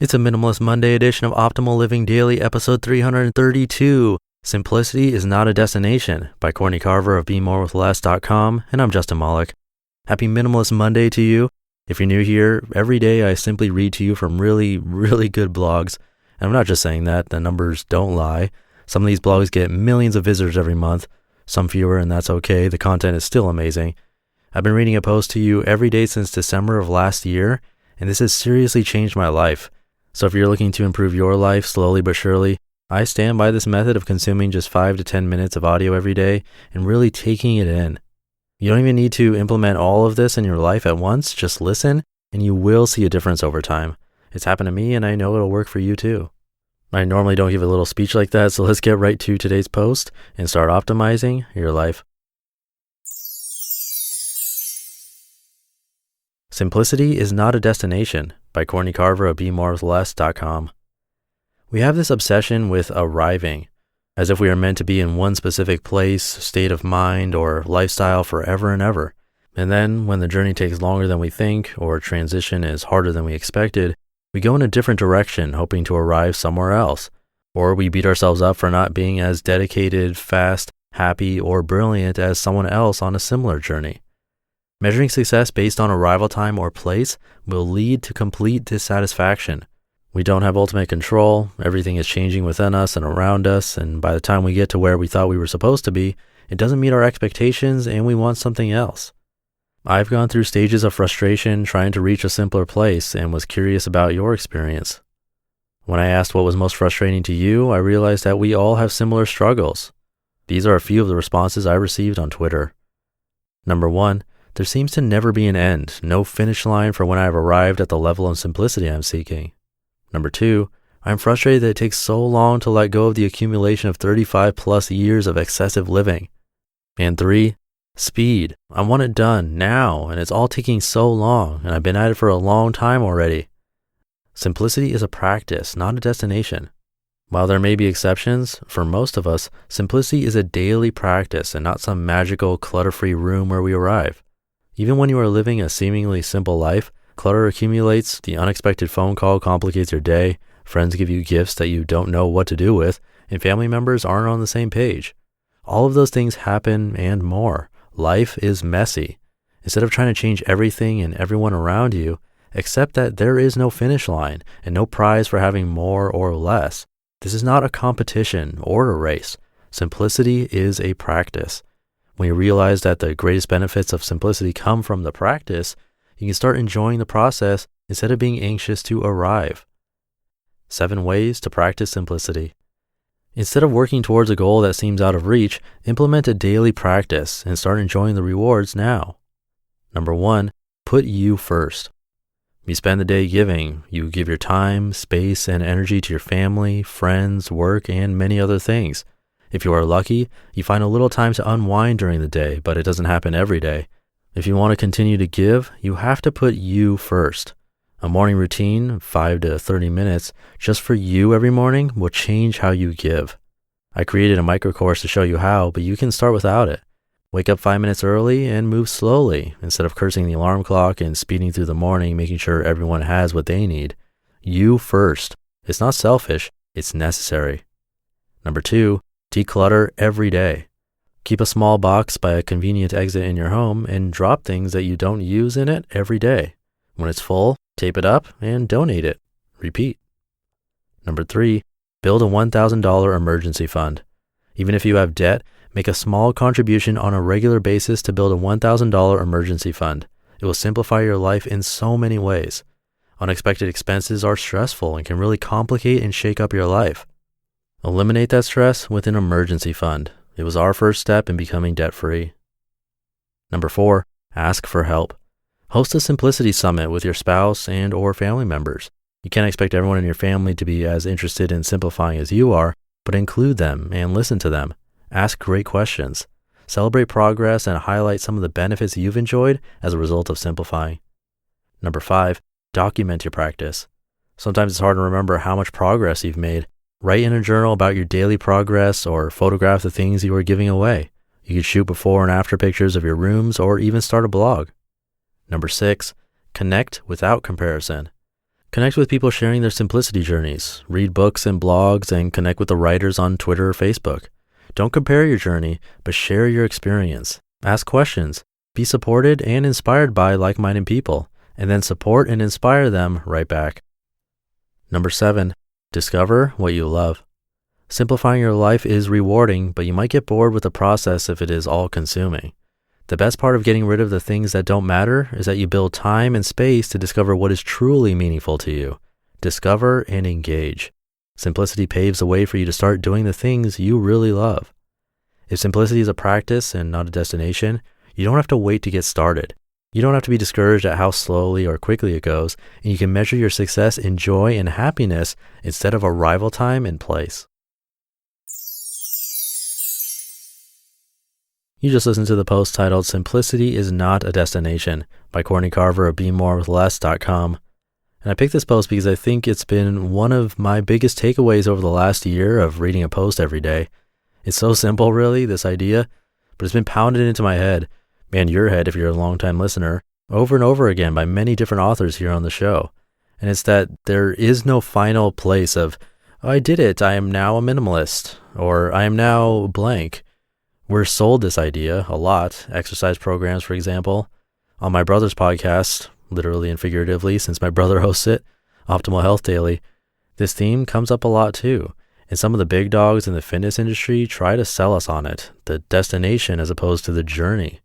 It's a Minimalist Monday edition of Optimal Living Daily, episode 332. Simplicity is not a destination by Courtney Carver of BeMoreWithLess.com, and I'm Justin Malik. Happy Minimalist Monday to you. If you're new here, every day I simply read to you from really good blogs. And I'm not just saying that, the numbers don't lie. Some of these blogs get millions of visitors every month, some fewer, and that's okay. The content is still amazing. I've been reading a post to you every day since December of last year, and this has seriously changed my life. So if you're looking to improve your life slowly but surely, I stand by this method of consuming just 5 to 10 minutes of audio every day and really taking it in. You don't even need to implement all of this in your life at once. Just listen and you will see a difference over time. It's happened to me and I know it'll work for you too. I normally don't give a little speech like that, so let's get right to today's post and start optimizing your life. Simplicity is not a destination by Courtney Carver of BeMoreWithLess.com. We have this obsession with arriving, as if we are meant to be in one specific place, state of mind, or lifestyle forever and ever. And then when the journey takes longer than we think, or transition is harder than we expected, we go in a different direction, hoping to arrive somewhere else. Or we beat ourselves up for not being as dedicated, fast, happy, or brilliant as someone else on a similar journey. Measuring success based on arrival time or place will lead to complete dissatisfaction. We don't have ultimate control, everything is changing within us and around us, and by the time we get to where we thought we were supposed to be, it doesn't meet our expectations and we want something else. I've gone through stages of frustration trying to reach a simpler place and was curious about your experience. When I asked what was most frustrating to you, I realized that we all have similar struggles. These are a few of the responses I received on Twitter. Number 1, there seems to never be an end, no finish line for when I've arrived at the level of simplicity I'm seeking. Number 2, I'm frustrated that it takes so long to let go of the accumulation of 35 plus years of excessive living. And 3, speed. I want it done now, and it's all taking so long, and I've been at it for a long time already. Simplicity is a practice, not a destination. While there may be exceptions, for most of us, simplicity is a daily practice and not some magical, clutter-free room where we arrive. Even when you are living a seemingly simple life, clutter accumulates, the unexpected phone call complicates your day, friends give you gifts that you don't know what to do with, and family members aren't on the same page. All of those things happen and more. Life is messy. Instead of trying to change everything and everyone around you, accept that there is no finish line and no prize for having more or less. This is not a competition or a race. Simplicity is a practice. When you realize that the greatest benefits of simplicity come from the practice, you can start enjoying the process instead of being anxious to arrive. 7 ways to practice simplicity. Instead of working towards a goal that seems out of reach, implement a daily practice and start enjoying the rewards now. Number 1, put you first. You spend the day giving. You give your time, space, and energy to your family, friends, work, and many other things. If you are lucky, you find a little time to unwind during the day, but it doesn't happen every day. If you want to continue to give, you have to put you first. A morning routine, 5 to 30 minutes, just for you every morning will change how you give. I created a micro course to show you how, but you can start without it. Wake up 5 minutes early and move slowly, instead of cursing the alarm clock and speeding through the morning, making sure everyone has what they need. You first. It's not selfish, it's necessary. Number 2, declutter every day. Keep a small box by a convenient exit in your home and drop things that you don't use in it every day. When it's full, tape it up and donate it. Repeat. Number 3, build a $1,000 emergency fund. Even if you have debt, make a small contribution on a regular basis to build a $1,000 emergency fund. It will simplify your life in so many ways. Unexpected expenses are stressful and can really complicate and shake up your life. Eliminate that stress with an emergency fund. It was our first step in becoming debt-free. Number 4, ask for help. Host a simplicity summit with your spouse and or family members. You can't expect everyone in your family to be as interested in simplifying as you are, but include them and listen to them. Ask great questions. Celebrate progress and highlight some of the benefits you've enjoyed as a result of simplifying. Number 5, document your practice. Sometimes it's hard to remember how much progress you've made. Write in a journal about your daily progress or photograph the things you are giving away. You could shoot before and after pictures of your rooms or even start a blog. Number 6, connect without comparison. Connect with people sharing their simplicity journeys. Read books and blogs and connect with the writers on Twitter or Facebook. Don't compare your journey, but share your experience. Ask questions. Be supported and inspired by like-minded people, and then support and inspire them right back. Number 7, discover what you love. Simplifying your life is rewarding, but you might get bored with the process if it is all-consuming. The best part of getting rid of the things that don't matter is that you build time and space to discover what is truly meaningful to you. Discover and engage. Simplicity paves the way for you to start doing the things you really love. If simplicity is a practice and not a destination, you don't have to wait to get started. You don't have to be discouraged at how slowly or quickly it goes, and you can measure your success in joy and happiness instead of arrival time and place. You just listened to the post titled Simplicity is Not a Destination by Courtney Carver of BeMoreWithLess.com. And I picked this post because I think it's been one of my biggest takeaways over the last year of reading a post every day. It's so simple, really, this idea, but it's been pounded into my head, and your head if you're a longtime listener, over and over again by many different authors here on the show. And it's that there is no final place of, oh, I did it, I am now a minimalist, or I am now blank. We're sold this idea a lot, exercise programs, for example. On my brother's podcast, literally and figuratively, since my brother hosts it, Optimal Health Daily, this theme comes up a lot too. And some of the big dogs in the fitness industry try to sell us on it, the destination as opposed to the journey.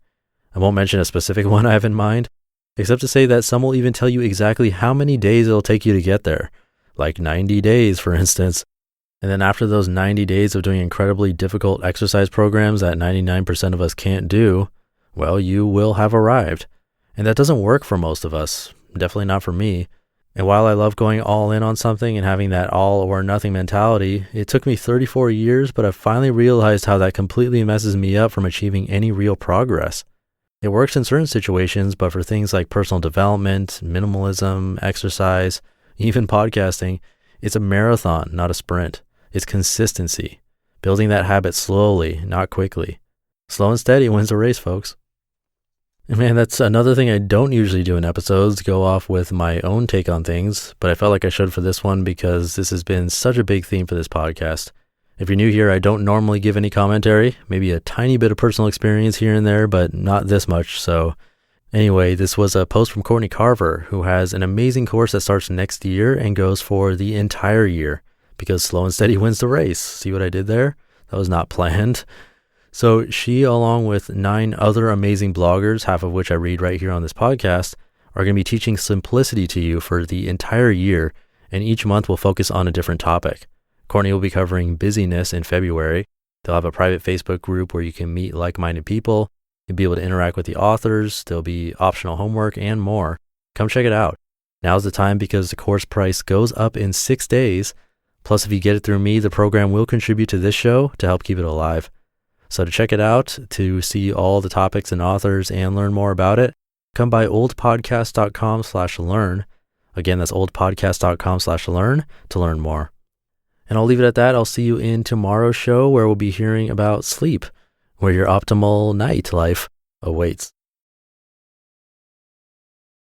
I won't mention a specific one I have in mind, except to say that some will even tell you exactly how many days it'll take you to get there, like 90 days, for instance. And then after those 90 days of doing incredibly difficult exercise programs that 99% of us can't do, well, you will have arrived. And that doesn't work for most of us, definitely not for me. And while I love going all in on something and having that all or nothing mentality, it took me 34 years, but I finally realized how that completely messes me up from achieving any real progress. It works in certain situations, but for things like personal development, minimalism, exercise, even podcasting, it's a marathon, not a sprint. It's consistency, building that habit slowly, not quickly. Slow and steady wins the race, folks. And man, that's another thing I don't usually do in episodes, go off with my own take on things, but I felt like I should for this one because this has been such a big theme for this podcast. If you're new here, I don't normally give any commentary, maybe a tiny bit of personal experience here and there, but not this much. So anyway, this was a post from Courtney Carver, who has an amazing course that starts next year and goes for the entire year. Because slow and steady wins the race. See what I did there? That was not planned. So she, along with 9 other amazing bloggers, half of which I read right here on this podcast, are going to be teaching simplicity to you for the entire year, and each month will focus on a different topic. Courtney will be covering busyness in February. They'll have a private Facebook group where you can meet like-minded people. You'll be able to interact with the authors. There'll be optional homework and more. Come check it out. Now's the time because the course price goes up in 6 days. Plus, if you get it through me, the program will contribute to this show to help keep it alive. So to check it out, to see all the topics and authors and learn more about it, come by oldpodcast.com/learn. Again, that's oldpodcast.com/learn to learn more. And I'll leave it at that. I'll see you in tomorrow's show where we'll be hearing about sleep, where your optimal night life awaits.